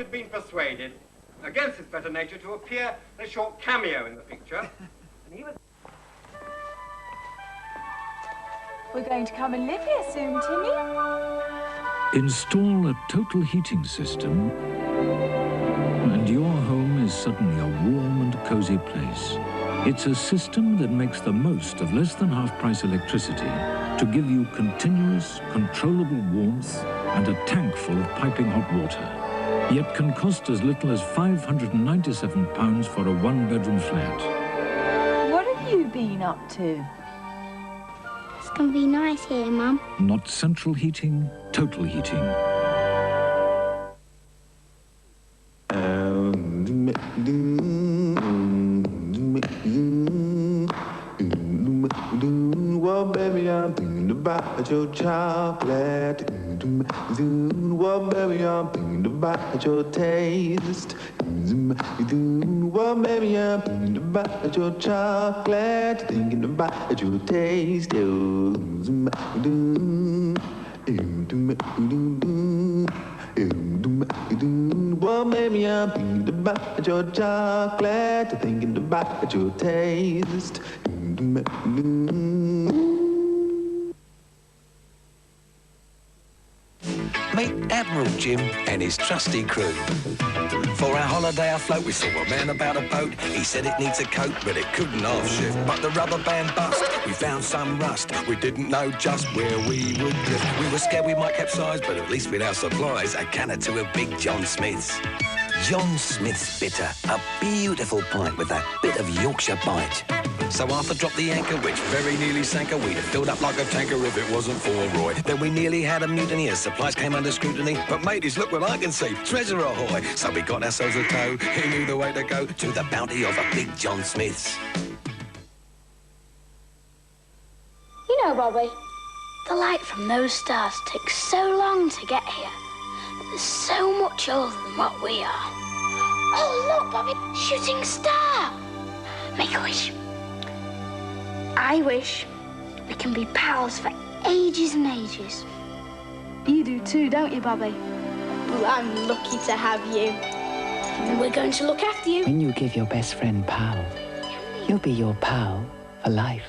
you'd been persuaded, against his better nature, to appear in a short cameo in the picture. And he was... We're going to come and live here soon, Timmy. Install a total heating system, and your home is suddenly a warm and cozy place. It's a system that makes the most of less than half-price electricity to give you continuous, controllable warmth and a tank full of piping hot water, yet can cost as little as £597 for a one-bedroom flat. What have you been up to? It's going to be nice here, Mum. Not central heating, total heating. Well, baby, I'm thinking about your chocolate. Well, baby, I'm thinking about your taste. Well, baby, I'm thinking about your chocolate. Thinking about your taste. Well, baby, I'm thinking about your chocolate. Thinking about your taste. Meet Admiral Jim and his trusty crew. For our holiday afloat, we saw a man about a boat. He said it needs a coat, but it couldn't half-shift. But the rubber band bust, we found some rust. We didn't know just where we would drift. We were scared we might capsize, but at least with our supplies, a can or two of Big John Smith's. John Smith's Bitter, a beautiful pint with that bit of Yorkshire bite. So Arthur dropped the anchor, which very nearly sank her. We'd have filled up like a tanker if it wasn't for Roy. Then we nearly had a mutiny as supplies came under scrutiny. But mateys, look what I can see, treasure ahoy. So we got ourselves a tow, he knew the way to go to the bounty of a Big John Smith's. You know, Bobby, the light from those stars takes so long to get here. There's so much older than what we are. Oh, look, Bobby, shooting star. Make a wish. I wish we can be pals for ages and ages. You do too, don't you, Bobby? Well, I'm lucky to have you. And we're going to look after you. When you give your best friend pal, he'll be your pal for life.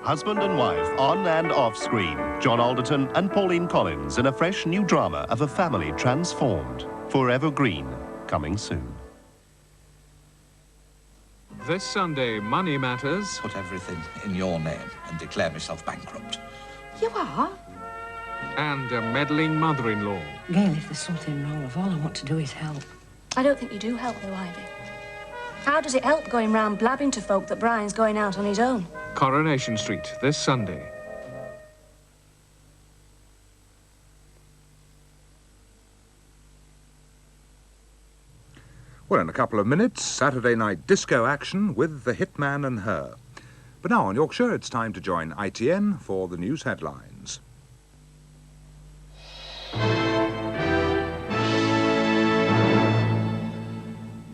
Husband and wife, on and off screen. John Alderton and Pauline Collins in a fresh new drama of a family transformed. Forever Green, coming soon. This Sunday, Money Matters. Put everything in your name and declare myself bankrupt. You are? And a meddling mother-in-law. Gail, if there's something wrong, if all I want to do is help. I don't think you do help, though, Ivy. How does it help going round blabbing to folk that Brian's going out on his own? Coronation Street, this Sunday. Well, in a couple of minutes, Saturday night disco action with the Hitman and Her. But now on Yorkshire, it's time to join ITN for the news headlines.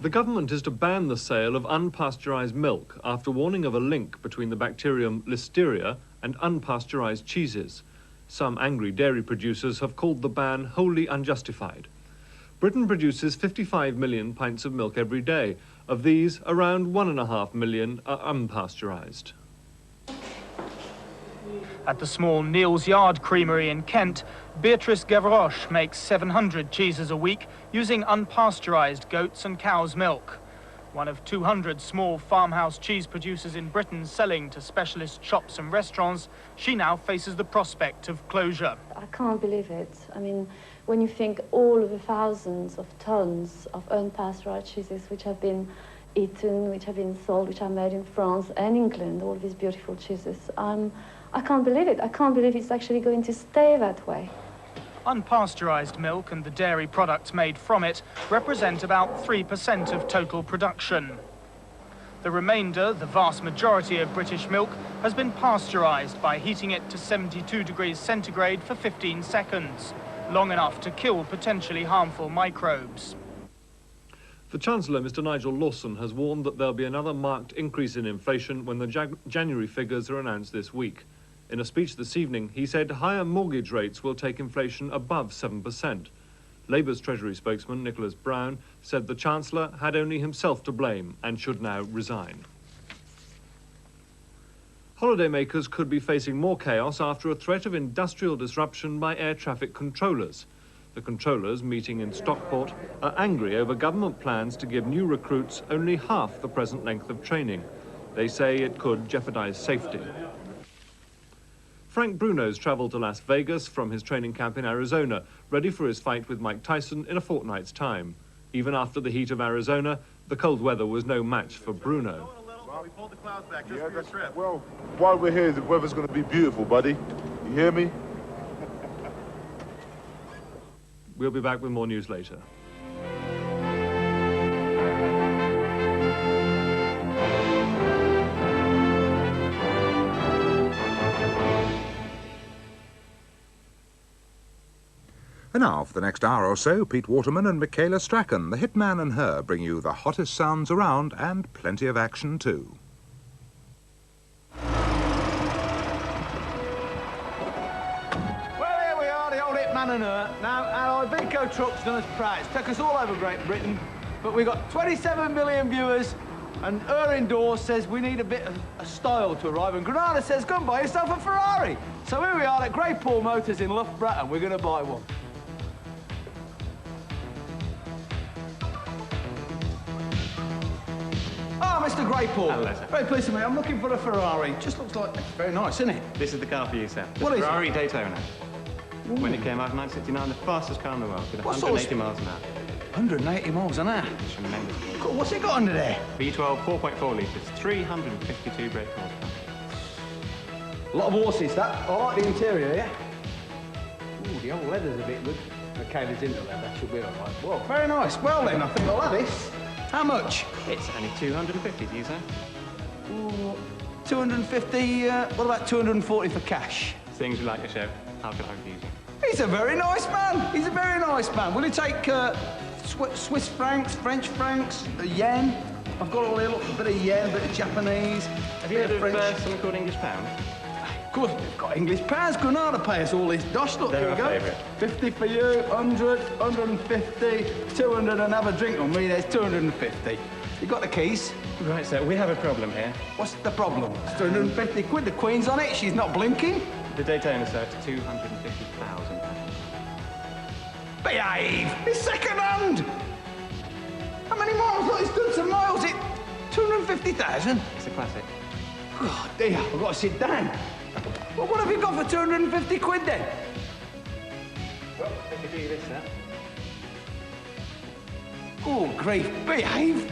The government is to ban the sale of unpasteurised milk after warning of a link between the bacterium Listeria and unpasteurised cheeses. Some angry dairy producers have called the ban wholly unjustified. Britain produces 55 million pints of milk every day. Of these, around 1.5 million are unpasteurised. At the small Neal's Yard creamery in Kent, Beatrice Gavroche makes 700 cheeses a week using unpasteurised goats and cows' milk. One of 200 small farmhouse cheese producers in Britain selling to specialist shops and restaurants, she now faces the prospect of closure. I can't believe it. I mean, when you think all of the thousands of tons of unpasteurised cheeses which have been eaten, which have been sold, which are made in France and England, all these beautiful cheeses, I can't believe it. I can't believe it's actually going to stay that way. Unpasteurised milk and the dairy products made from it represent about 3% of total production. The remainder, the vast majority of British milk, has been pasteurised by heating it to 72 degrees centigrade for 15 seconds, long enough to kill potentially harmful microbes. The Chancellor, Mr Nigel Lawson, has warned that there'll be another marked increase in inflation when the January figures are announced this week. In a speech this evening, he said higher mortgage rates will take inflation above 7%. Labour's Treasury spokesman, Nicholas Brown, said the Chancellor had only himself to blame and should now resign. Holidaymakers could be facing more chaos after a threat of industrial disruption by air traffic controllers. The controllers, meeting in Stockport, are angry over government plans to give new recruits only half the present length of training. They say it could jeopardise safety. Frank Bruno's travelled to Las Vegas from his training camp in Arizona, ready for his fight with Mike Tyson in a fortnight's time. Even after the heat of Arizona, the cold weather was no match for Bruno. Well, while we're here, the weather's going to be beautiful, buddy. You hear me? We'll be back with more news later. And now, for the next hour or so, Pete Waterman and Michaela Strachan, the Hitman and Her, bring you the hottest sounds around and plenty of action too. Well, here we are, the old Hitman and Her. Now, our Iveco truck's done us proud. It's took us all over Great Britain, but we've got 27 million viewers, and Her indoors says we need a bit of a style to arrive, and Granada says, go and buy yourself a Ferrari. So here we are at Great Paul Motors in Loughborough, and we're going to buy one. Ah, Mr. Greypool. Hello, sir. Very pleased to meet you. I'm looking for a Ferrari. Just looks like it's very nice, isn't it? This is the car for you, sir. The What is it? Ferrari Daytona. When it came out in 1969, the fastest car in the world, with What 180 sort of miles an hour. 180 miles an hour. It's tremendous. Cool. What's it got under there? V12, 4.4 litres, 352 brake horsepower. A lot of horses, that. I like the interior, yeah? Ooh, the old leather's a bit good. Michaela's into leather. She'll be all right. Well, very nice. Well, then, I think I'll have this. How much? It's only 250 to you, sir. Ooh, 250, what about 240 for cash? Things you like your show. How could I refuse you? He's a very nice man. He's a very nice man. Will you take Swiss francs, French francs, yen? I've got all here, look, a bit of yen, a bit of Japanese. Have you heard of something called English pound? Of course, we've got English pounds. Granada pay us all this dosh. Look, They're here we our go. favourite. 50 for you, 100, 150, 200 and have a drink on me. There's 250. You got the keys? Right, sir, we have a problem here. What's the problem? It's 250 quid. The Queen's on it. She's not blinking. The Daytona, sir, it's £250,000. Behave! It's second hand! How many miles? Look, it's done some miles. It 250,000? It's a classic. Oh, dear, I've got to sit down. Well, what have you got for 250 quid then? Well, I could do you this, sir. Oh, grief, behave.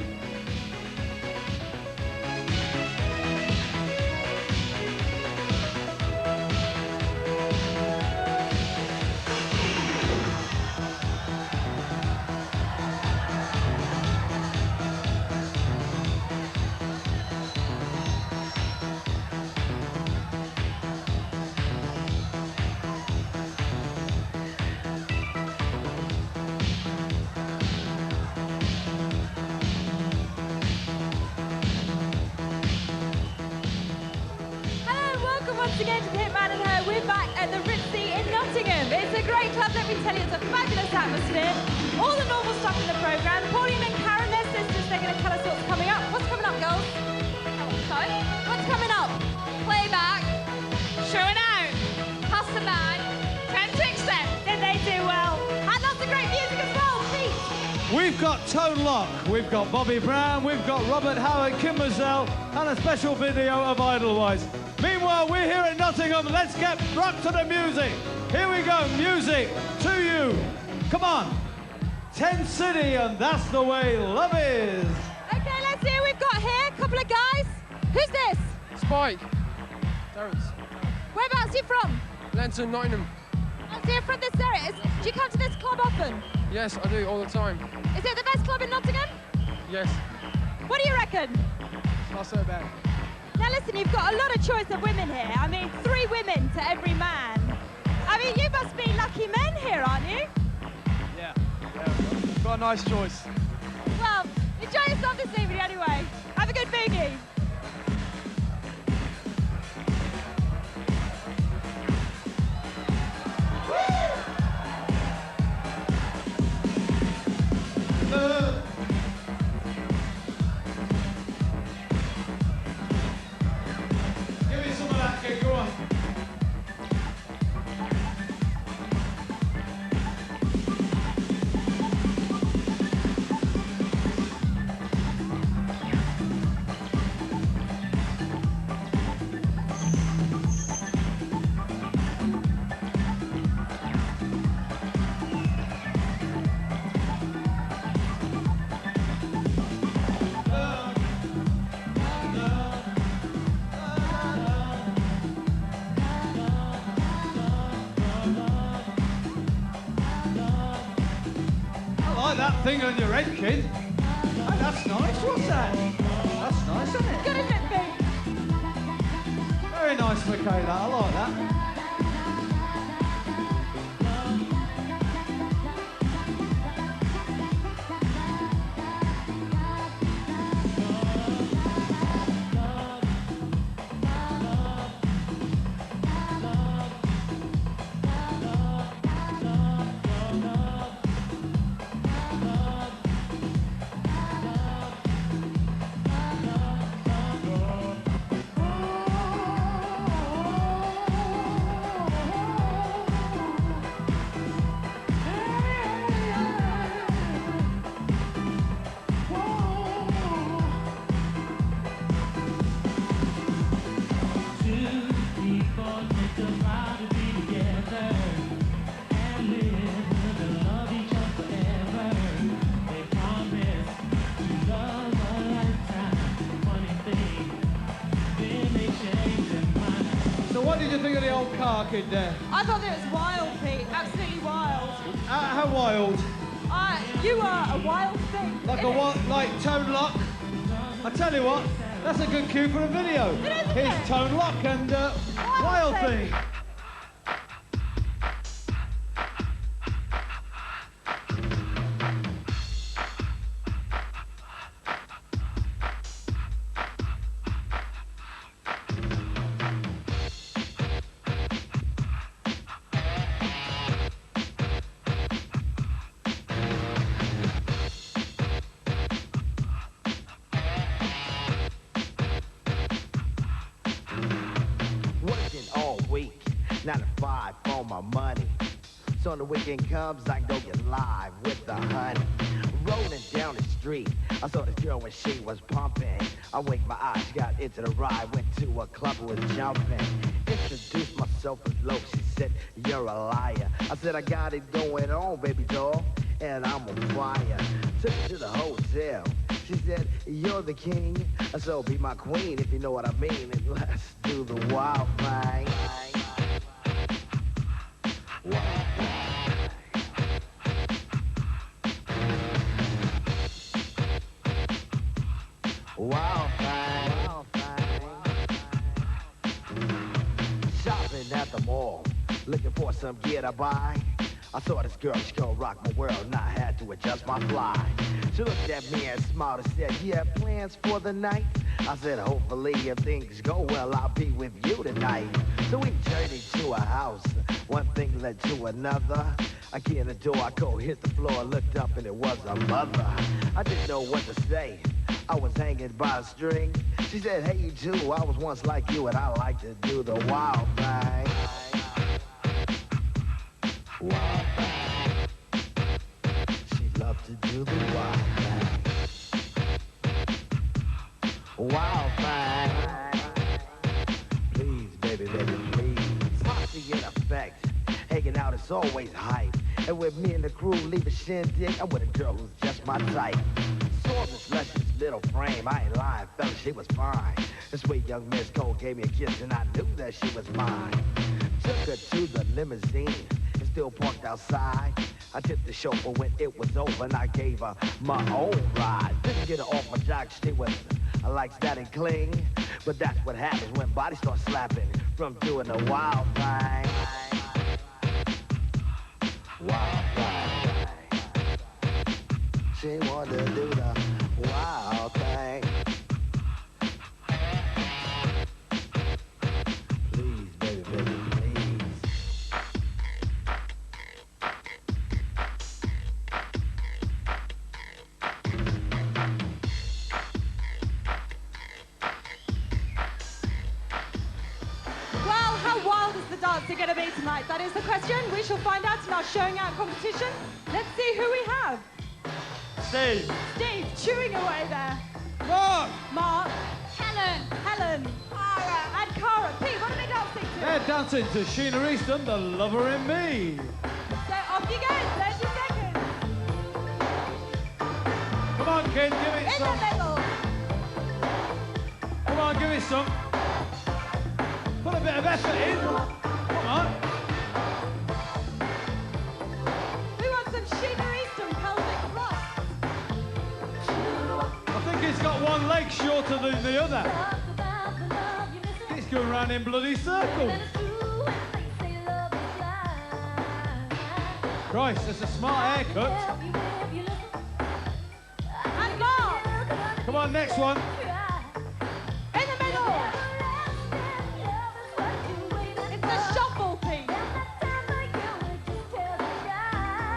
Once again to the Hitman and Her, we're back at the Ritzy in Nottingham. It's a great club, let me tell you, it's a fabulous atmosphere. All the normal stuff in the programme. Pauline and Karen, their sisters, they're going to tell us what's coming up. What's coming up, girls? Sorry? What's coming up? Playback. Showing out. Pass the bag. 10 to accept. Did they do well? And lots of great music as well, Pete. We've got Tone Lock, we've got Bobby Brown, we've got Robert Howard, Kim Mazel, and a special video of Idlewise. Meanwhile, we're here at Nottingham. Let's get rock to the music. Here we go, music to you. Come on. 10 City, and that's the way love is. Okay, let's see who we've got here. A couple of guys. Who's this? Spike. Terence. Whereabouts are you from? Lenton, Nottingham. Oh, so you're from this area. Do you come to this club often? Yes, I do, all the time. Is it the best club in Nottingham? Yes. What do you reckon? It's not so bad. Now listen, you've got a lot of choice of women here. I mean, 3 women to every man. I mean, you must be lucky men here, aren't you? Yeah, we've got a nice choice. Well, enjoy yourself this evening anyway. Have a good boogie. Give me some of that, kid, go on. I like that thing on your head, kid. Oh, that's nice. What's that? That's nice, isn't it? Good, isn't it, Pete? Very nice, Michaela. I like that. What did you think of the old car, kid, there? I thought it was wild, Pete. Absolutely wild. How wild? You are a wild thing. Like Tone Lock? I tell you what, that's a good cue for a video. Here's Tone Lock and Wild Thing. week, 9 to 5 for my money. So when the weekend comes, I go get live with the honey. Rolling down the street, I saw this girl when she was pumping. I winked my eyes, got into the ride, went to a club and was jumping. Introduced myself as low, she said, you're a liar. I said, I got it going on, baby doll, and I'm on fire. Took her to the hotel. She said, you're the king, so be my queen if you know what I mean, and let's do the wild thing. Wild thing. Wild thing. Wild thing. Shopping at the mall, looking for some gear to buy. I saw this girl, she gonna rock my world, and I had to adjust my fly. She looked at me and smiled and said, you have plans for the night? I said, hopefully if things go well, I'll be with you tonight. So we journeyed to a house, one thing led to another. I get in the door, I go hit the floor, looked up and it was a mother. I didn't know what to say, I was hanging by a string. She said, hey you too, I was once like you and I like to do the wild thing. Wild thing. She loved to do the wild thing. Wild thing. Please, baby, baby, please. Posse in effect. Hanging out is always hype. And with me and the crew leave a shindig, I'm with a girl who's just my type. Saw this luscious little frame, I ain't lying, fella, she was fine. This sweet young Miss Cole gave me a kiss and I knew that she was mine. Took her to the limousine. still parked outside. I tipped the chauffeur when it was over and I gave her my own ride. Didn't get her off my jock, she was I like that and cling. But that's what happens when bodies start slapping from doing a wild thing. Wild thing. She wanted to do the wild thing. Please, baby, baby, please. Well, how wild is the dancing going to be tonight? That is the question. We shall find out in our showing out competition. Let's see who we have. Steve. Steve, chewing away there. Mark. Mark. Helen. Helen. Cara. And Cara. Pete, what are they dancing to? They're dancing to Sheena Easton, The Lover in Me. So off you go, 30 seconds. Come on, kid, give it In some. the middle. Come on, give it some. Put a bit of effort in. Come on. We want some Sheena Easton pelvic thrust. I think he's got one leg shorter than the other. He's going round in bloody circles. Christ, that's a smart haircut. And Mark. Come on, next one. In the middle. It's a shuffle, Pete.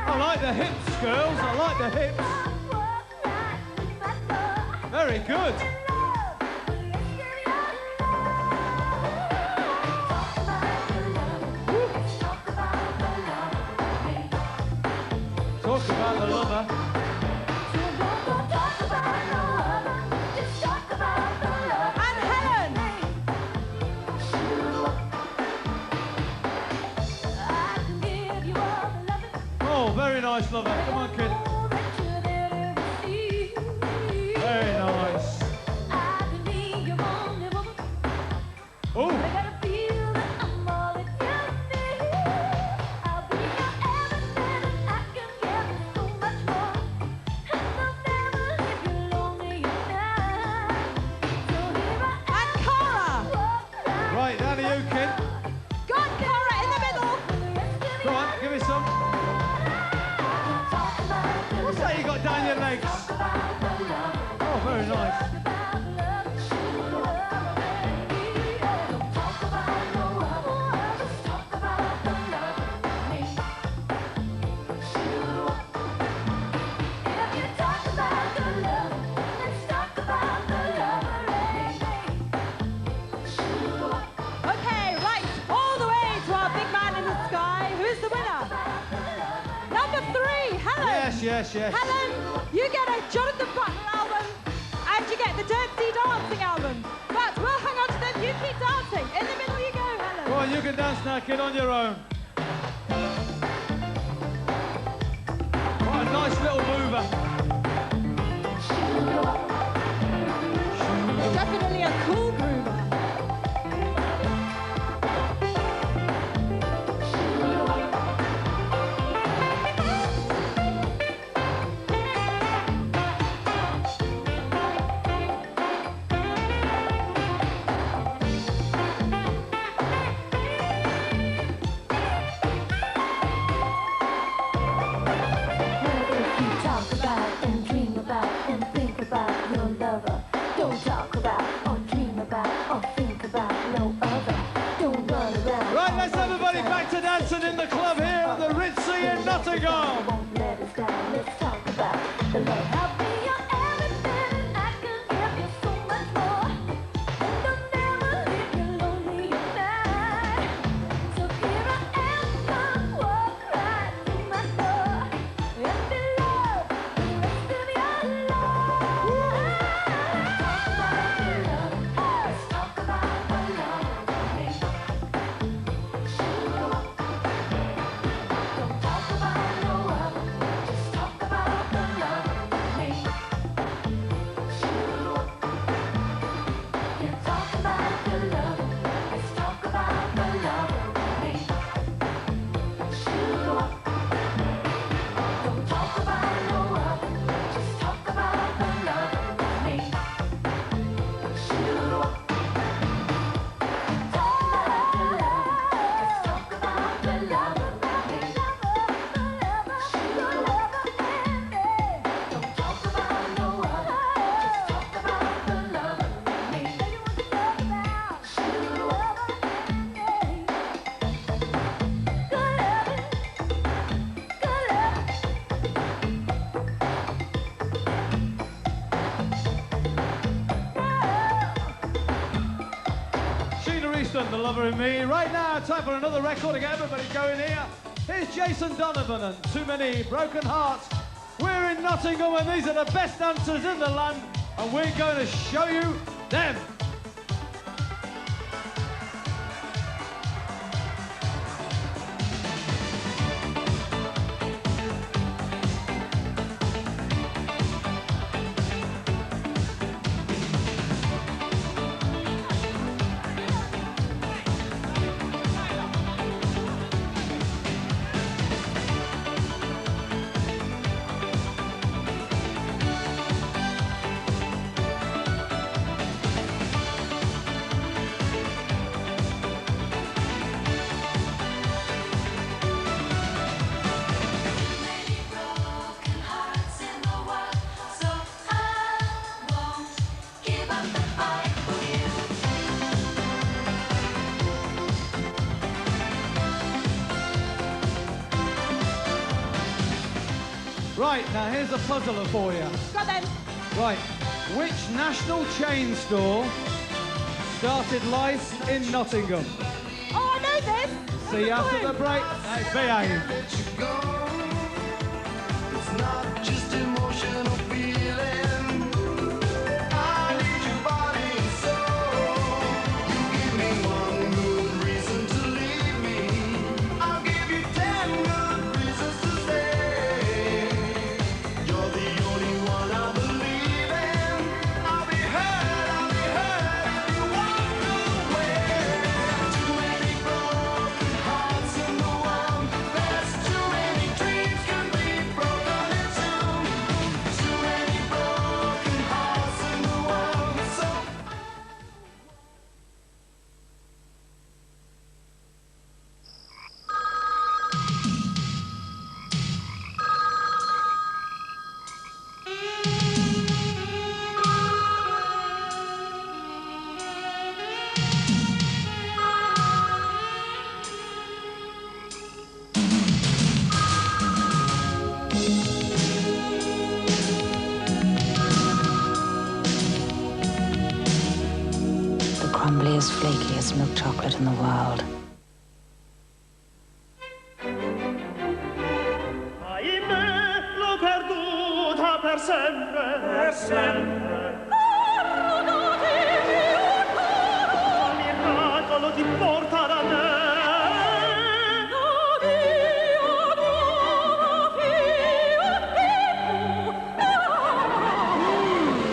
I like the hips, girls. I like the hips. Very good. Talk about the lover. And Helen. Oh, very nice, lover. Come on, kid. Very nice. Oh. Right, down to you, kid. Go on, Cara, in the middle. Go on, give me some. What's that you got down your legs? Oh, very nice. Okay, right, all the way to our big man in the sky. Who's the winner? Number 3, Helen. Yes. Helen, you get a Jonathan Butler album and you get the Dirty Dancing album. But we'll hang on to them. You keep dancing. In the middle you go, Helen. Go on, you can dance now, kid, on your own. What a nice little mover. Definitely a cool groover. Right, let's everybody back to dancing in the club here at the Ritzy in Nottingham. Houston, the lover in me. Right now, time for another record to get everybody going here. Here's Jason Donovan and Too Many Broken Hearts. We're in Nottingham and these are the best dancers in the land and we're going to show you them. Right, now here's a puzzler for you. Go then. Right, which national chain store started life in Nottingham? Oh, I know this. See you after the break. Hey, behave. It's not just emotional feeling. I need your body and soul. You give me one good reason to leave me. I'll give you 10 good reasons to stay. You're the only one I believe in. I'll be hurt if you walk away. Too many broken hearts in the world. There's too many dreams can be broken in two. Too many broken hearts in the world. So The crumbliest, flakiest milk chocolate in the world. ahimè, l'ho perduta per sempre, per sempre. Il miracolo ti porta da me.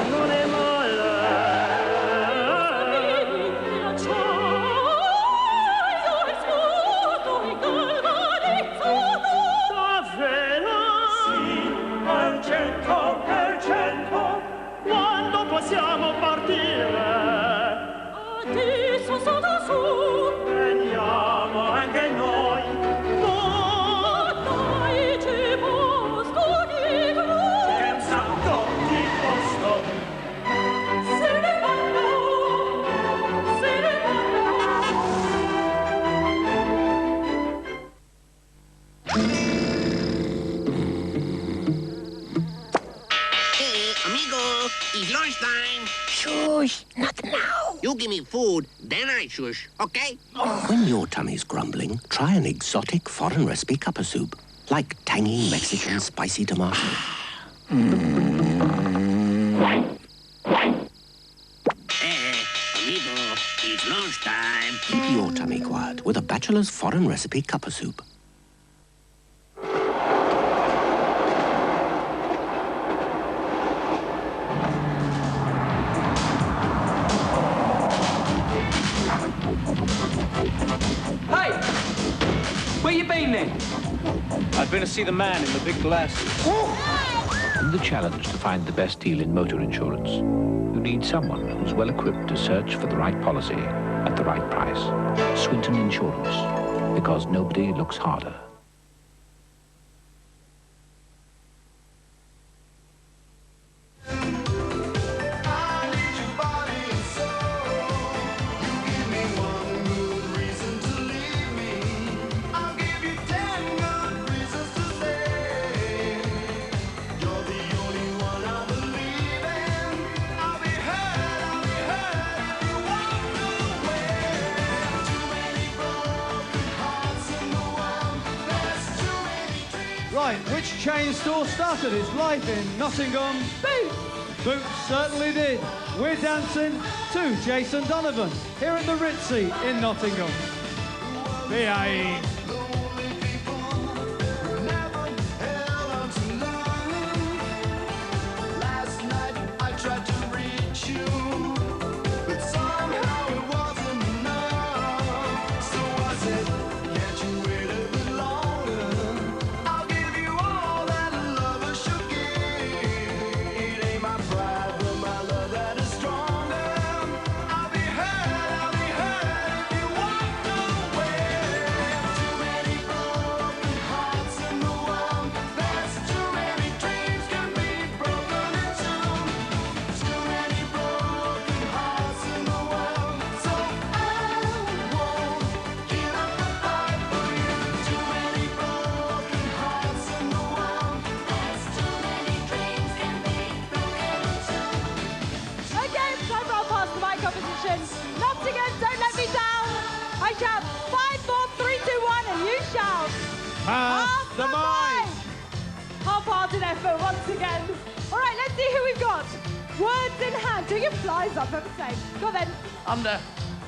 Non è male. Davvero? Sì, al 100%. Quando possiamo partire? Adesso sono su. Veniamo anche noi. No, dai, c'è posto libero. C'è un sacco di posto. Se ne vanno, se ne Hey, amigo, it's lunchtime. Shush, not now. You give me food, then I shush, okay? When your tummy's grumbling, try an exotic foreign recipe cuppa soup, like tangy Mexican spicy tomato. Hey, amigo, it's lunchtime. Keep your tummy quiet with a bachelor's foreign recipe cuppa soup. Hey! Where you been then? I've been to see the man in the big glasses. And the challenge to find the best deal in motor insurance. You need someone who's well equipped to search for the right policy at the right price. Swinton Insurance, because nobody looks harder. Which chain store started its life in Nottingham? Boots! Boots certainly did. We're dancing to Jason Donovan here at the Ritzy in Nottingham. Behave. Last night I tried to reach you, but somehow it wasn't enough. So I said, can't you wait a bit longer? I'll give you all that a lover should give. It ain't my pride, but my love that is stronger. I'll be hurt if you walk away. Too many broken hearts in the world. There's too many dreams can be broken in two. Too many broken hearts in the world. So I won't give up the fight for you. Too many broken hearts in the world. There's too many dreams can be broken in two. Okay, time for our pass the mic competition. Nottingham, don't let me down. I shout 5, 4, 3, 2, 1, and you shout. Pass the mic. Half-hearted effort once again. All right, let's see who we've got. Words in hand. Do your flies up, I'm saying. Go on then. Under.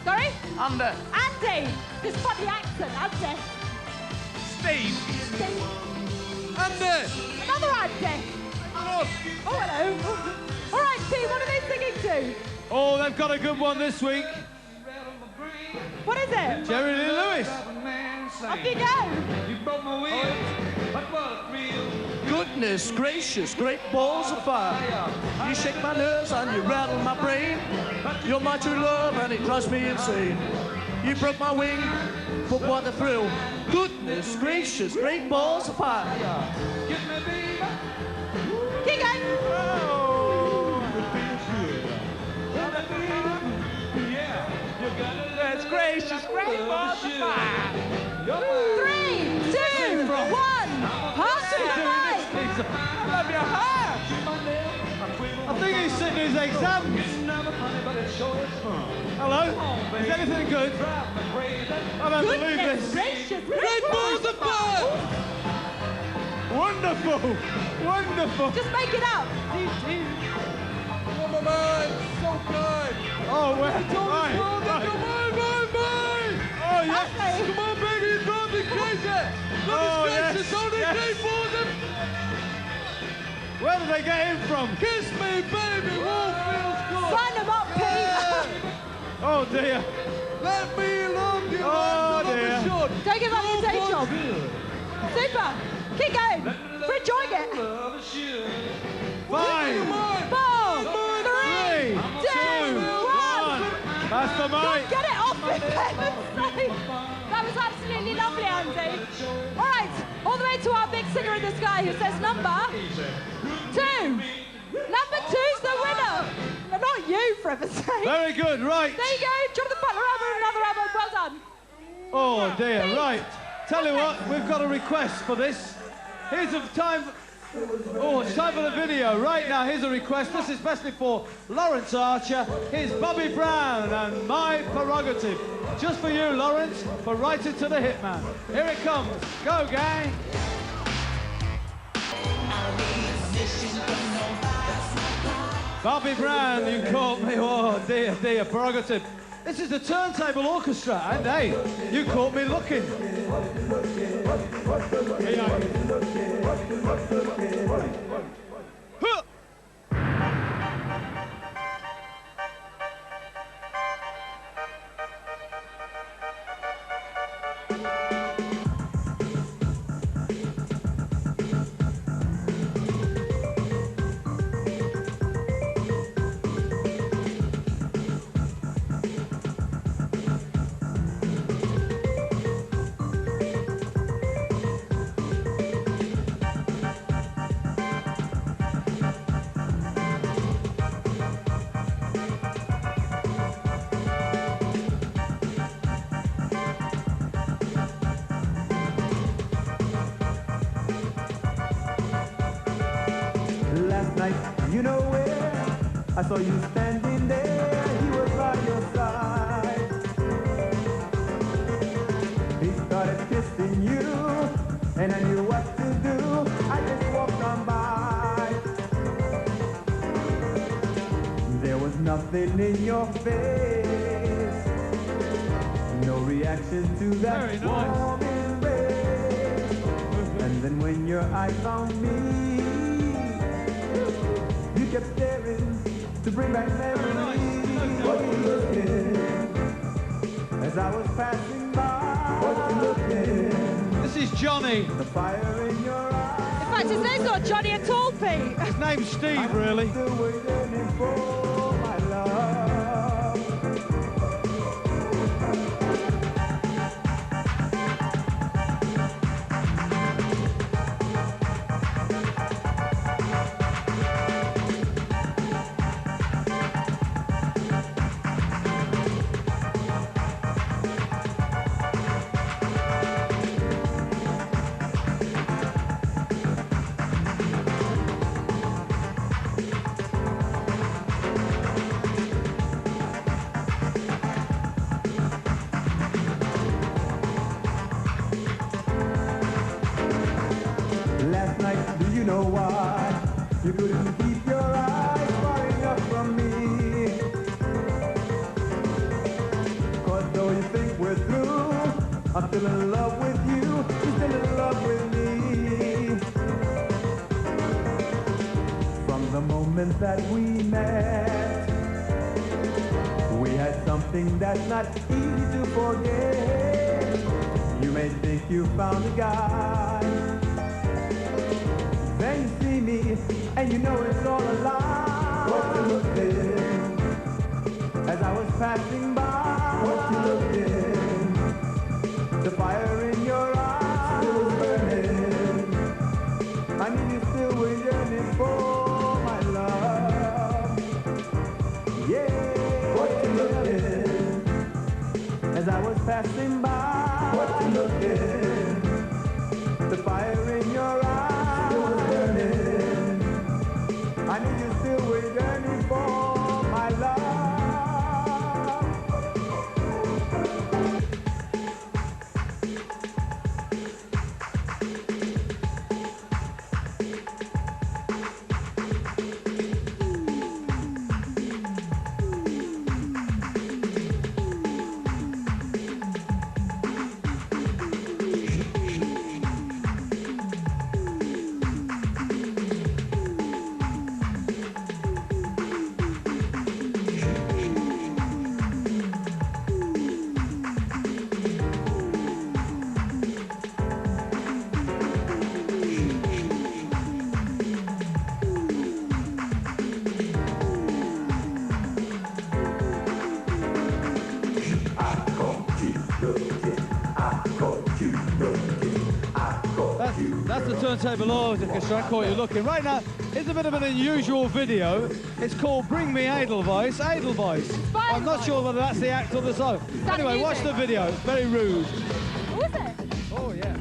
Sorry? Under. Andy. This funny accent, Andy. Steve. Steve. Under. Another Andy. Oh, hello. All right, team, what are they singing to? Oh, they've got a good one this week. What is it? Jerry Lee Lewis. Off you go. You broke my wheel. What was it real? Goodness gracious, great balls of fire. You shake my nerves and you rattle my brain. You're my true love and it drives me insane. You broke my wing, but what a thrill. Goodness gracious, great balls of fire. Give me, baby. Keep going. Goodness gracious, great balls of fire. 3, 2, 1. Pass the mic. Love your heart. I think he's sitting his exams. Hello? Is anything good? I don't believe this. Gracious, Great balls of fire! Wonderful! Wonderful! Just make it up. Oh, my mind, so good. Oh, well, right. Oh, yes. Come on, baby, you drive me crazy. Oh, yes. Where did they get him from? Kiss me, baby, won't feels good. Sign them up, Pete. Oh, dear. Let me love you. Oh, dear. Don't give up your day job. Super. Keep going. We're enjoying it. 5, 4, 3, 2, 1. That's the mic. Get it off me, That was absolutely lovely, Andy. All right, all the way to our big singer in the sky who says number 2. Number 2's the winner. But not you, for heaven's sake. Very good, right. There you go. Jonathan Butler album, another album. Well done. Oh, dear, right. Tell you what, we've got a request for this. Here's a time... Oh, it's time for the video. Right now, here's a request. This is especially for Lawrence Archer. Here's Bobby Brown and My Prerogative. Just for you, Lawrence, for writing to the Hitman. Here it comes. Go, gang. Bobby Brown, you caught me. Oh, dear, dear. Prerogative. This is the Turntable Orchestra, and hey, you caught me looking. Last night, you know where I saw you standing there. He was by your side. He started kissing you, and I knew what to do. I something in your face. No reaction to that warm embrace. And then when your eyes found me, you kept staring to bring back memories. What you looking? As I was passing by. What you looking? This is Johnny. The fire in your eyes. In fact, his name's not Johnny at all, Pete. His name's Steve, really. I'm still waiting for my love. Last night, do you know why you couldn't keep your eyes far enough from me? 'Cause though you think we're through, I'm still in love with you, you're still in love with me. From the moment that we met, we had something that's not easy to forget. You may think you found a guy, then you see me, and you know it's all a lie. What you looking? As I was passing by. What you looking? The fire in your eyes still burning. I need you still were yearning for my love. Yeah. What you looking? As I was passing by. What you looking? The fire in your eyes. I need you still were yearning for my love. That's the turntable orchestra. I caught you looking. Right now, it's a bit of an unusual video. It's called Bring Me Edelweiss. Edelweiss. I'm not sure whether that's the act or the song. Anyway, watch the video. It's very rude. Who is it? Oh, yeah.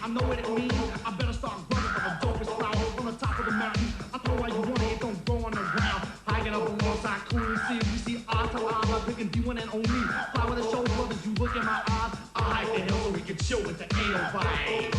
I know what it means. I better start growing for the dopest flower on the top of the mountain. I throw all you want it don't grow on the ground. Hiking up alongside cool and see. We see eye to eye, my big and D1 and only. Fly with the show brothers, you look in my eyes. I hike the hill so we can chill with the anal vibes.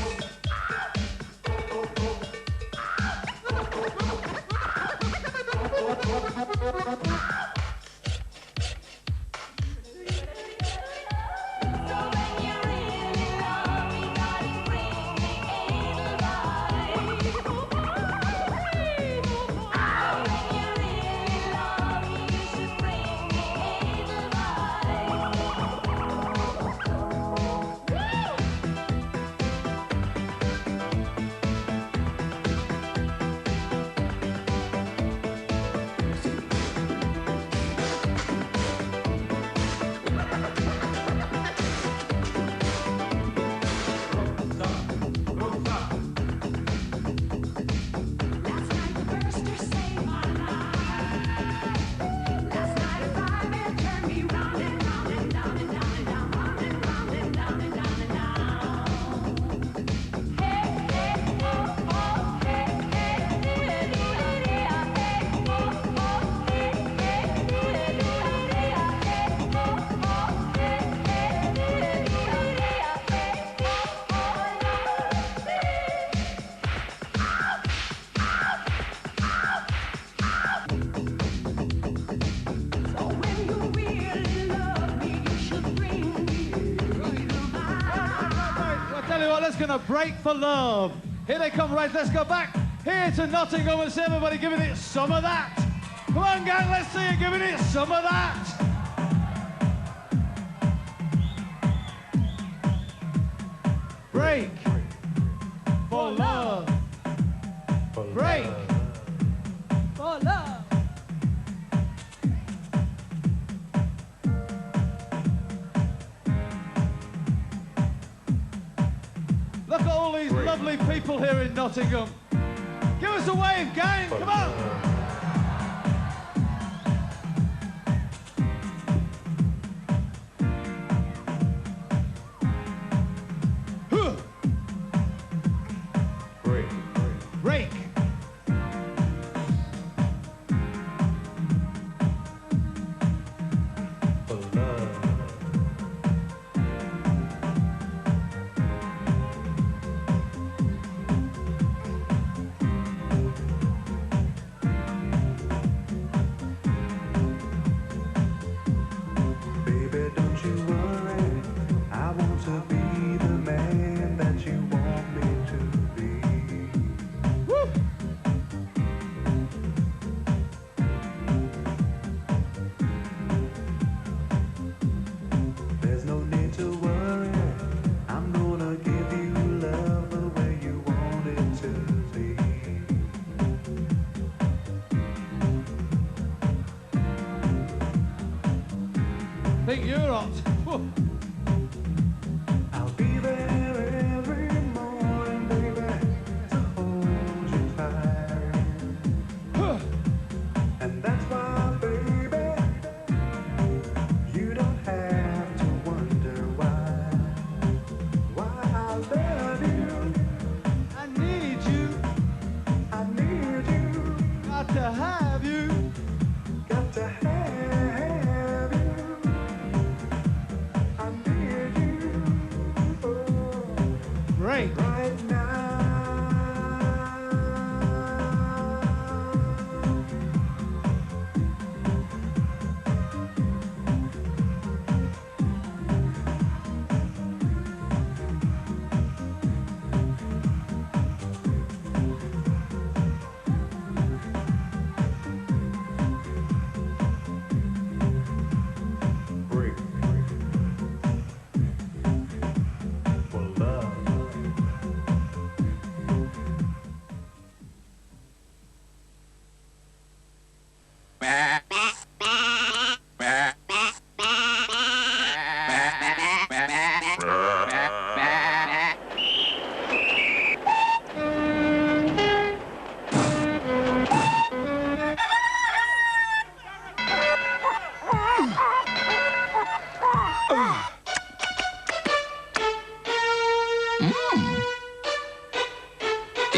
Let's get a break for love. Here they come, right? Let's go back here to Nottingham and see everybody giving it some of that. Come on, gang, let's see you giving it some of that. Break for love. Break for love. Look at all these lovely people here in Nottingham. Give us a wave, gang. Come on. Break. Think you're hot. Whew. I'll be there every morning, baby, to hold you tight. And that's why, baby, you don't have to wonder why I love you. I need you. I need you. Got to have you. Got to have you. Break. Right now. Break. For love.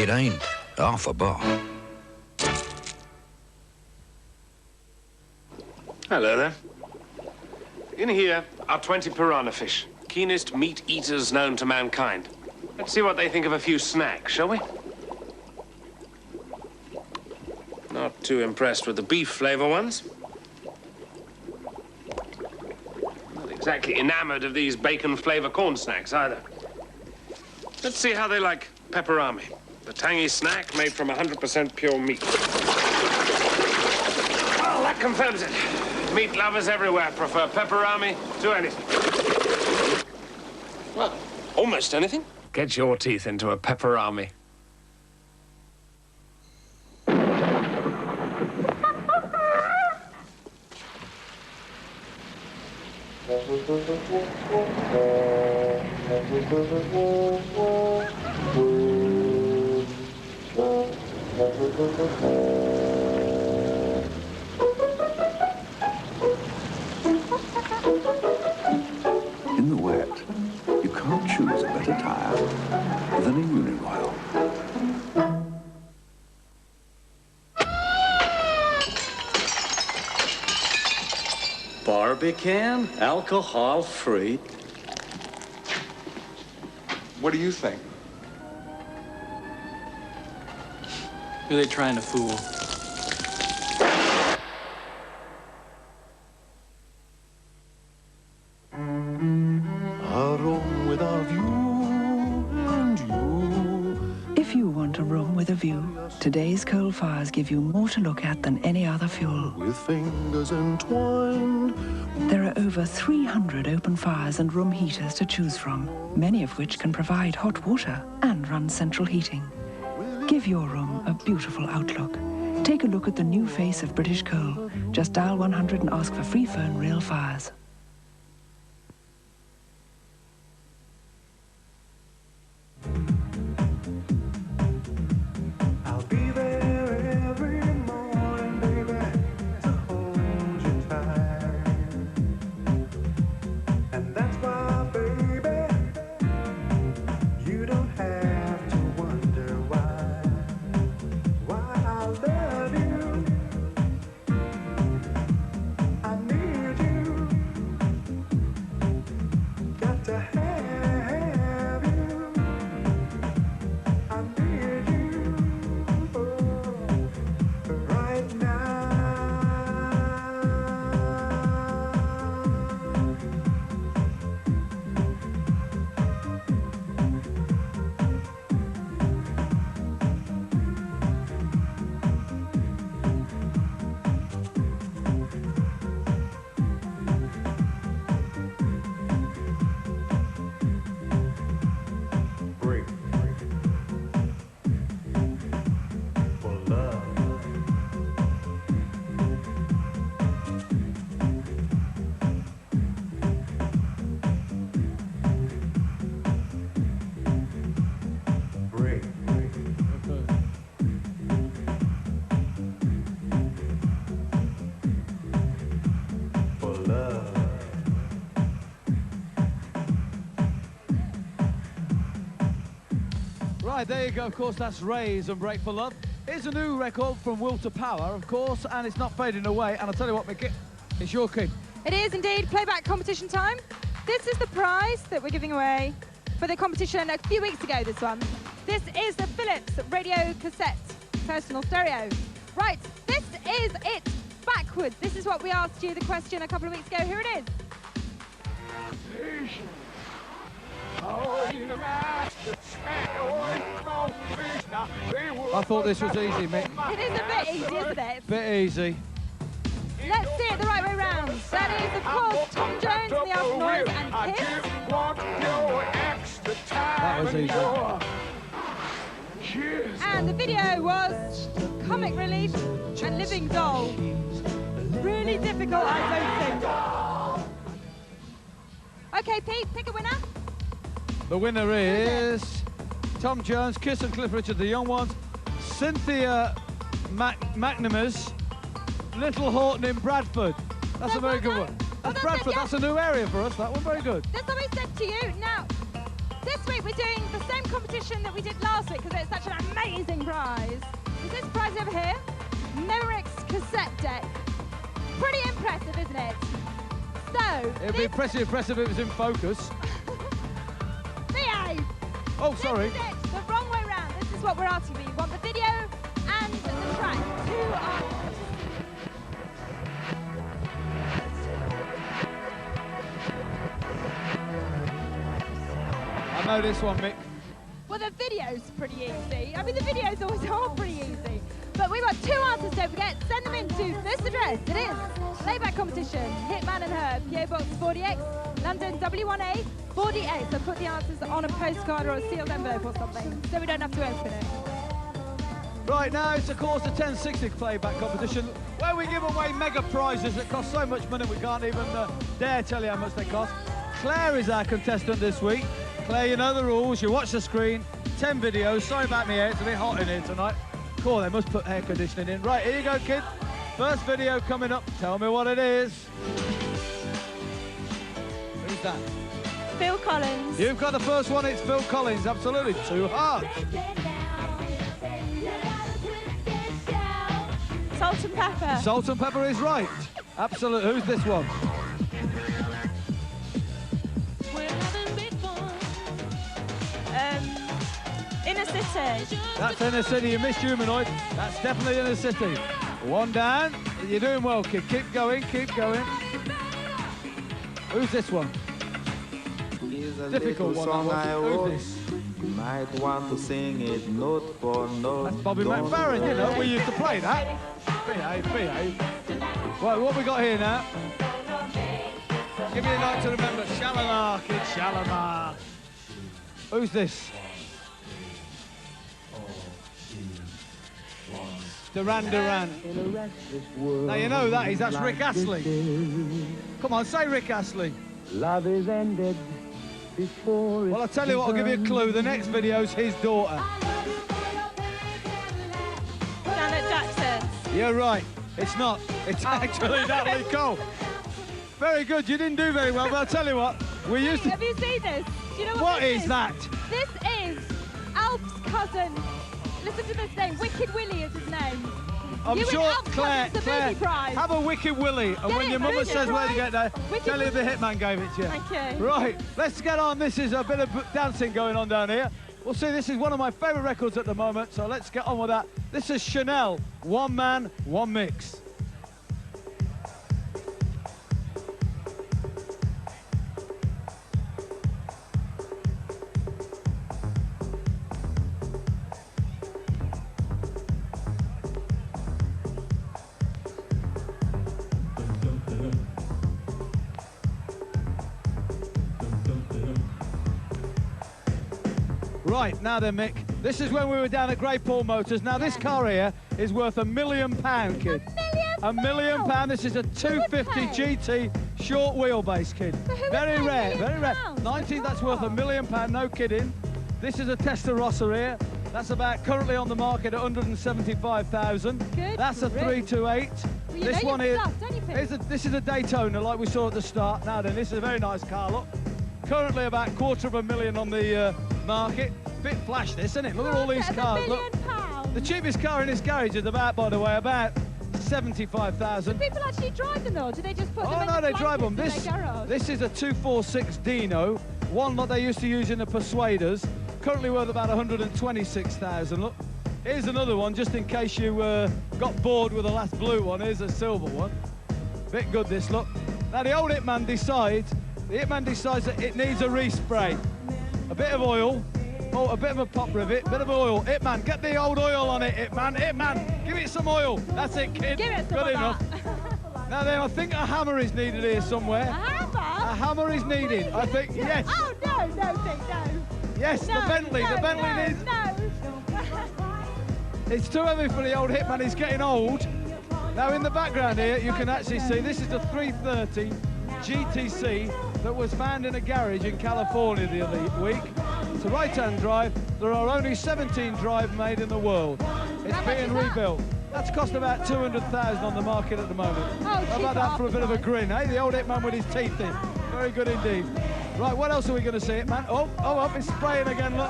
It ain't half a bar. Hello there. In here are 20 piranha fish, keenest meat eaters known to mankind. Let's see what they think of a few snacks, shall we? Not too impressed with the beef flavor ones. Not exactly enamored of these bacon flavor corn snacks either. Let's see how they like pepperami, the tangy snack made from 100% pure meat. Well, that confirms it. Meat lovers everywhere prefer pepperami to anything. Well, almost anything. Get your teeth into a pepperami. In the wet, you can't choose a better tire than a Unimoil. Barbican, alcohol-free. What do you think? Who are they trying to fool? A room with a view and you. If you want a room with a view, today's coal fires give you more to look at than any other fuel. With fingers entwined. There are over 300 open fires and room heaters to choose from, many of which can provide hot water and run central heating. Give your room a beautiful outlook. Take a look at the new face of British coal. Just dial 100 and ask for free phone Real Fires. I'll be there every morning, baby, to hold you tight. And that's why, baby, you don't have to wonder why I love you. I need you. Got to have you. I need you. Right now. Break for love. Break for love. Right, there you go. Of course, that's Raise and Break for Love. Here's a new record from Will to Power, of course, and it's not fading away. And I'll tell you what, Mickey, it's your key. It is indeed playback competition time. This is the prize that we're giving away for the competition a few weeks ago, this one. This is the Philips Radio Cassette Personal Stereo. Right, this is it backwards. This is what we asked you the question a couple of weeks ago. Here it is. I thought this was easy, Mick. It is a bit easy, isn't it? Bit easy. Let's see it the right way round. That is, of course, Tom Jones and the Alpha Noise and Kiss. That was easy. And the video was Comic Relief and Living Doll. Really difficult, I don't think. Okay, Pete, pick a winner. The winner is Tom Jones, Kiss and Cliff Richard, the young ones, Cynthia McNamara's, Little Horton in Bradford. That's a very good one. That's Bradford, that's a new area for us, that one, very good. That's what we said to you. Now, This week we're doing the same competition that we did last week because it's such an amazing prize. This prize over here, Memory's cassette deck. Pretty impressive, isn't it? So, it'd be pretty impressive if it was in focus. behave! Oh, sorry. This is it, the wrong way round. This is what we're asking for. You want the video and the track. Two answers. I know this one, Mick. Well, the video's pretty easy. I mean, the videos always are pretty easy. But we want two answers, don't forget. Send them in to this address. It is Playback Competition, Hitman and Her, PO Box 40X, London W1A 40X. So put the answers on a postcard or a sealed envelope or something, so we don't have to open it. Right, now it's of course the 1060 Playback Competition, where we give away mega prizes that cost so much money we can't even dare tell you how much they cost. Claire is our contestant this week. Claire, you know the rules. You watch the screen. 10 videos. Sorry about me hair. It's a bit hot in here tonight. Cool, they must put air conditioning in. Right, here you go, kid. First video coming up. Tell me what it is. Who's that? Phil Collins. You've got the first one. It's Phil Collins. Absolutely. Too hard. Salt and Pepper. Salt and Pepper is right. Absolutely. Who's this one? Inner City. That's Inner City. You missed Humanoid. That's definitely Inner City. One down. You're doing well, kid. Keep going, keep going. Who's this one? Difficult one. Song I wrote. Who's this? You might want to sing it note for note. That's Bobby McFerrin, you know. We used to play that. Behave, behave. Right, what we got here now? Give me a night to remember. Shalimar, kid, Shalimar. Who's this? Duran Duran. Now you know that is. That's Rick Astley. Come on, say Rick Astley. Love is ended before. Well, I'll tell you what, I'll give you a clue. The next video's his daughter. Janet Jackson. You're right. It's not. It's actually Natalie Cole. Very good. You didn't do very well, but I'll tell you what. We used to... Have you seen this? Do you know What this is that? This is Alf's cousin. Listen to this name. Wicked Willie is his name. I'm You sure, win Alf's Claire, cousin, it's a Claire, booby prize. have a Wicked Willie, and Get when it, your mama booby says where to get there, Wicked tell her the Hitman gave it to you. Thank you. Right, let's get on. This is a bit of dancing going on down here. We'll see, this is one of my favourite records at the moment, so let's get on with that. This is Chanel, One Man, One Mix. Right, now then, Mick, this is when we were down at Great Paul Motors. Now, this car here is worth £1 million, kid. £1 million. This is a 250 GT short wheelbase, kid. Very rare, very rare. 19, that's worth £1 million, no kidding. This is a Testarossa here. That's about currently on the market at 175,000. That's a 328. Well, This one here, this is a Daytona, like we saw at the start. Now then, this is a very nice car, look. Currently about £250,000 on the market. Bit flash this, isn't it? Look at all these cars. Look. The cheapest car in this garage is about, by the way, about 75,000. Do people actually drive them though? Do they just put them Oh in no, the they drive them. blankets in their garage? This is a 246 Dino, one that they used to use in the Persuaders. Currently worth about 126,000. Look, here's another one, just in case you got bored with the last blue one. Here's a silver one. Bit good, this, look. Now the old Hitman decides that it needs a respray. A bit of oil. Oh, a bit of a pop rivet, bit of oil. Hitman, get the old oil on it, Hitman. Hitman, give it some oil. That's it, kid. Give it some Good of enough. Now then, I think a hammer is needed here somewhere. A hammer? A hammer is needed. I think, yes. Oh, no, no. Yes, No, the Bentley. no, The Bentley no, needs... no. It's too heavy for the old Hitman. He's getting old. Now, in the background here, you can actually see this is the 330 GTC that was found in a garage in California the other week. It's a right-hand drive. There are only 17 drive made in the world. It's being rebuilt. That's cost about 200,000 on the market at the moment. How about that for a bit of a grin, eh? The old Hitman with his teeth in. Very good indeed. Right, what else are we going to see, Hitman? Oh, it's spraying again, look.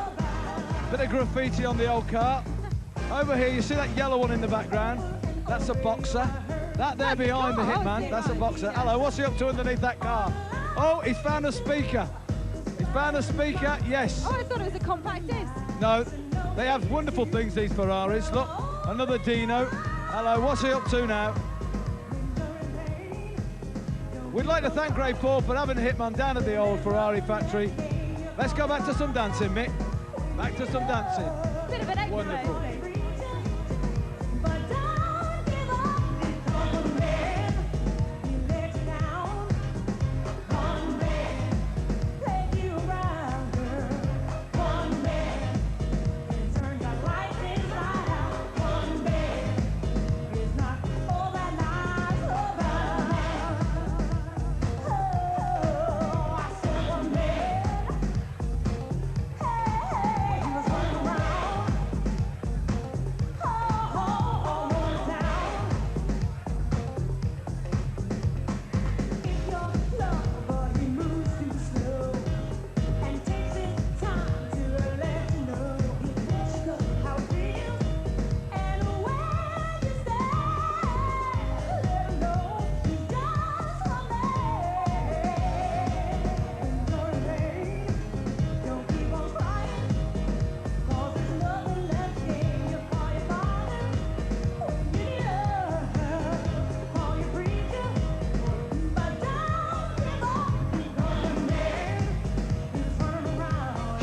Bit of graffiti on the old car. Over here, you see that yellow one in the background? That's a boxer. That there behind the Hitman, that's a boxer. Hello, what's he up to underneath that car? Oh, he's found a speaker. He's found a speaker, yes. Oh, I thought it was a compact disc. No, they have wonderful things, these Ferraris. Look, another Dino. Hello, what's he up to now? We'd like to thank Grey Paul for having a Hitman down at the old Ferrari factory. Let's go back to some dancing, Mick. Back to some dancing. Bit of an extra. Wonderful.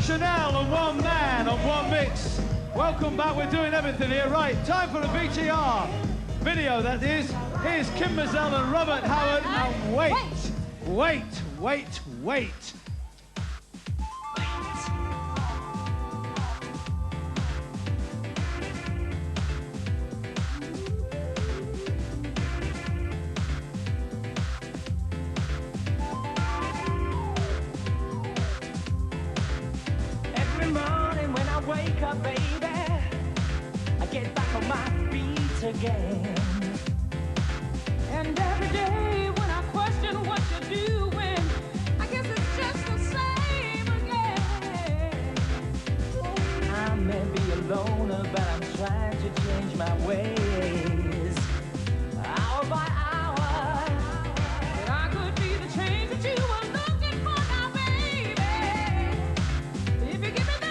Chanel and one man on one mix. Welcome back, we're doing everything here. Right, time for a VTR video, that is. Here's Kim Mazel and Robert Howard, and wait. Wake up, baby, I get back on my feet again. And every day when I question what you're doing, I guess it's just the same again. I may be a loner, but I'm trying to change my ways. Hour by hour, but I could be the change that you were looking for now, baby. If you give me the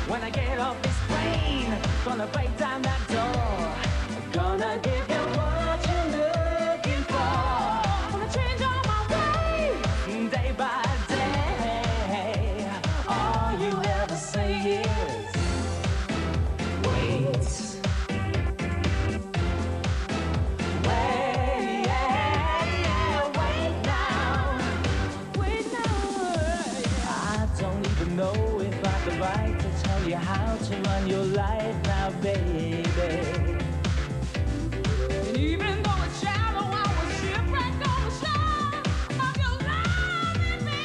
when I get off this plane, gonna break down that door, gonna give you what you're looking for. Gonna change all my ways, day by day. All you ever say is wait. Wait now. I don't even know if I have the right to tell you how to run your life now, baby. and even though it's shallow, I was shipwrecked on the shore of your love, baby.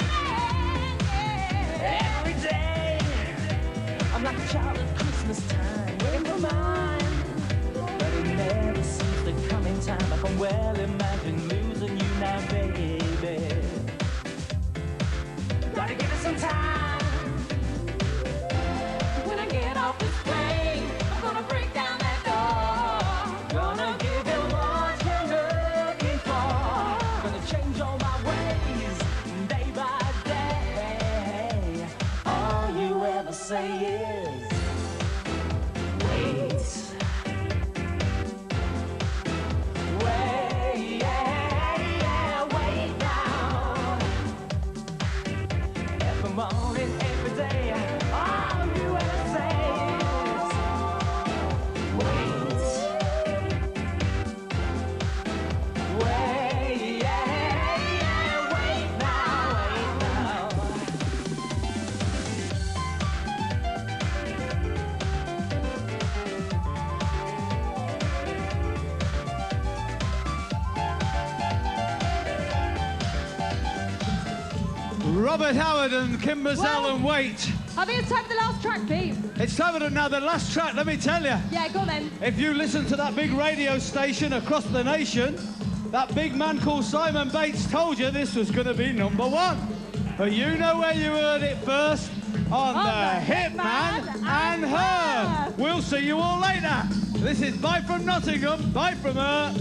Every day, I'm like a child at Christmas time, waiting for mine. But it never seems to come in time. I can well imagine losing you now, baby. Gotta give it some time. When I get off this plane, I'm gonna break down that door. Gonna give you what you're looking for. Gonna change all my ways, day by day. All you ever say is wait. Wait now. Every morning, every day, all you ever say is wait. Wait now. Robert Howard and Kim Mazel and Wait. I think it's time for the last track, Pete. It's time for now the last track, let me tell you. Yeah, go on then. If you listen to that big radio station across the nation, That big man called Simon Bates told you this was going to be #1. But you know where you heard it first. On the Hitman and Her. We'll see you all later. This is bye from Nottingham, bye from her.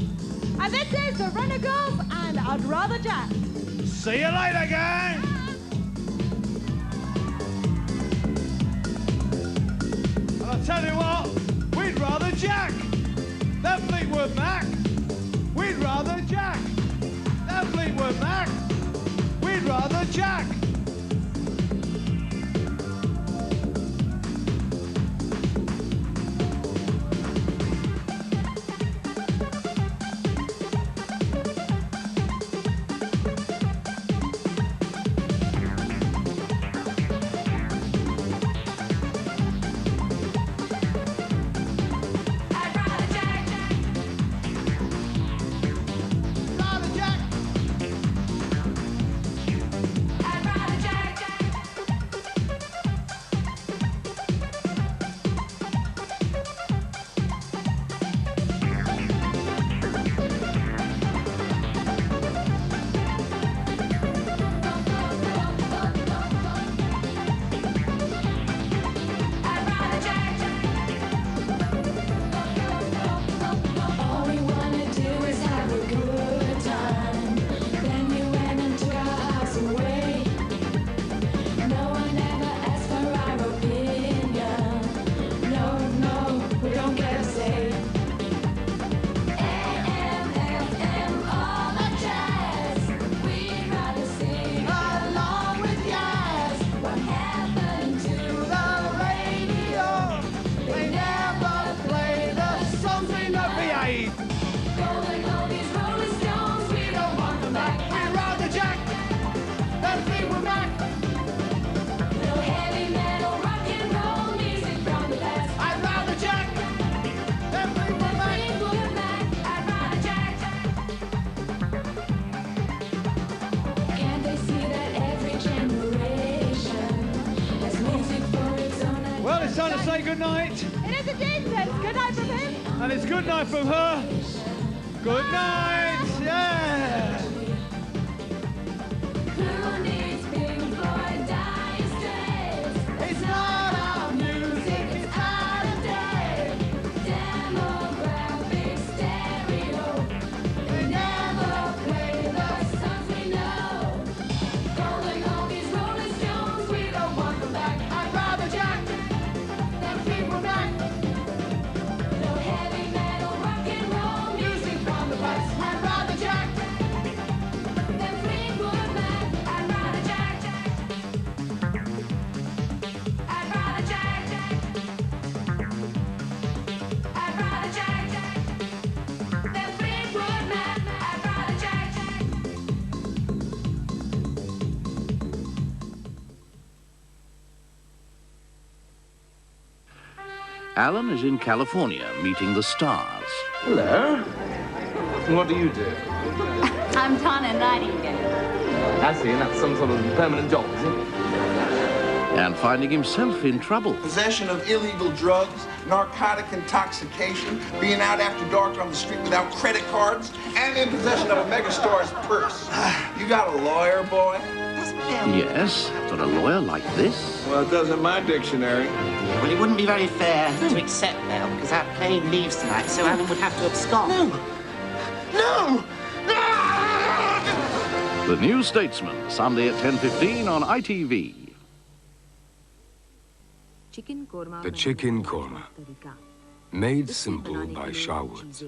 And this is the Renegals and I'd Rather Jack. See you later, gang. And I'll tell you what, we'd rather Jack than Fleetwood Mac. We'd rather Jack than Fleetwood Mac. We'd rather Jack. Time to say good night. It is indeed. It's good night from him. And it's good night from her. Good night. Yeah. Who needs Pink Floyd Dire Straits? It's not our music, it's out of date. Demographic stereo. We never play the songs we know. Golden Oldies, Rolling Stones, we don't want them back. I'd rather Jack. No heavy metal, rock and roll music from the past. I'd rather Jack than Fleetwood Mac. I'd rather Jack. I'd rather Jack. I'd rather Jack than Fleetwood Mac. I'd rather Jack. Alan is in California meeting the stars. Hello. What do you do? I'm Donna Nightingale. I see, and that's some sort of permanent job, is it? And finding himself in trouble. Possession of illegal drugs, narcotic intoxication, being out after dark on the street without credit cards, and in possession of a megastar's purse. You got a lawyer, boy? Yes, but a lawyer like this? Well, it does in my dictionary. Well, it wouldn't be very fair to accept Bell, because our plane leaves tonight, so Alan would have to abscond. No! The New Statesman, Sunday at 10:15 on ITV. The chicken korma, made simple by Sharwoods.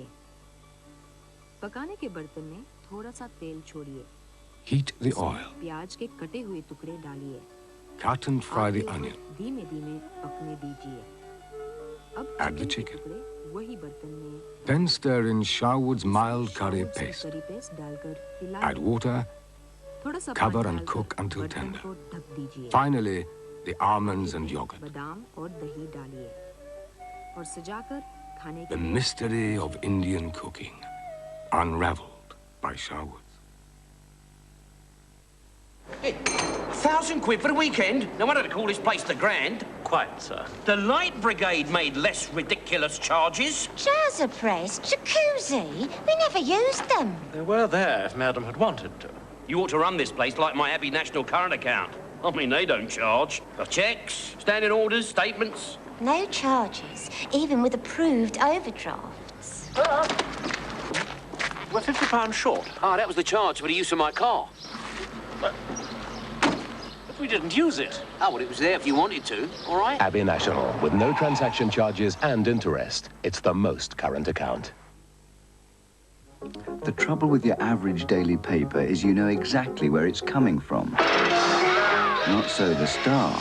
Heat the oil. Cut and fry the onion. Add the chicken. Then stir in Sharwood's mild curry paste. Add water, cover and cook until tender. Finally, the almonds and yogurt. The mystery of Indian cooking, unraveled by Sharwood. Hey, £1,000 for the weekend? No wonder they call this place the Grand. quite, sir. The Light Brigade made less ridiculous charges. Trouser press, jacuzzi. We never used them. They were there if Madam had wanted to. You ought to run this place like my Abbey National Current Account. I mean, they don't charge. For checks, standing orders, statements. No charges, even with approved overdrafts. We're £50 short. Ah, that was the charge for the use of my car. But we didn't use it. Oh, well, it was there if you wanted to, all right? Abbey National, with no transaction charges and interest. It's the most current account. The trouble with your average daily paper is you know exactly where it's coming from. Not so the Star.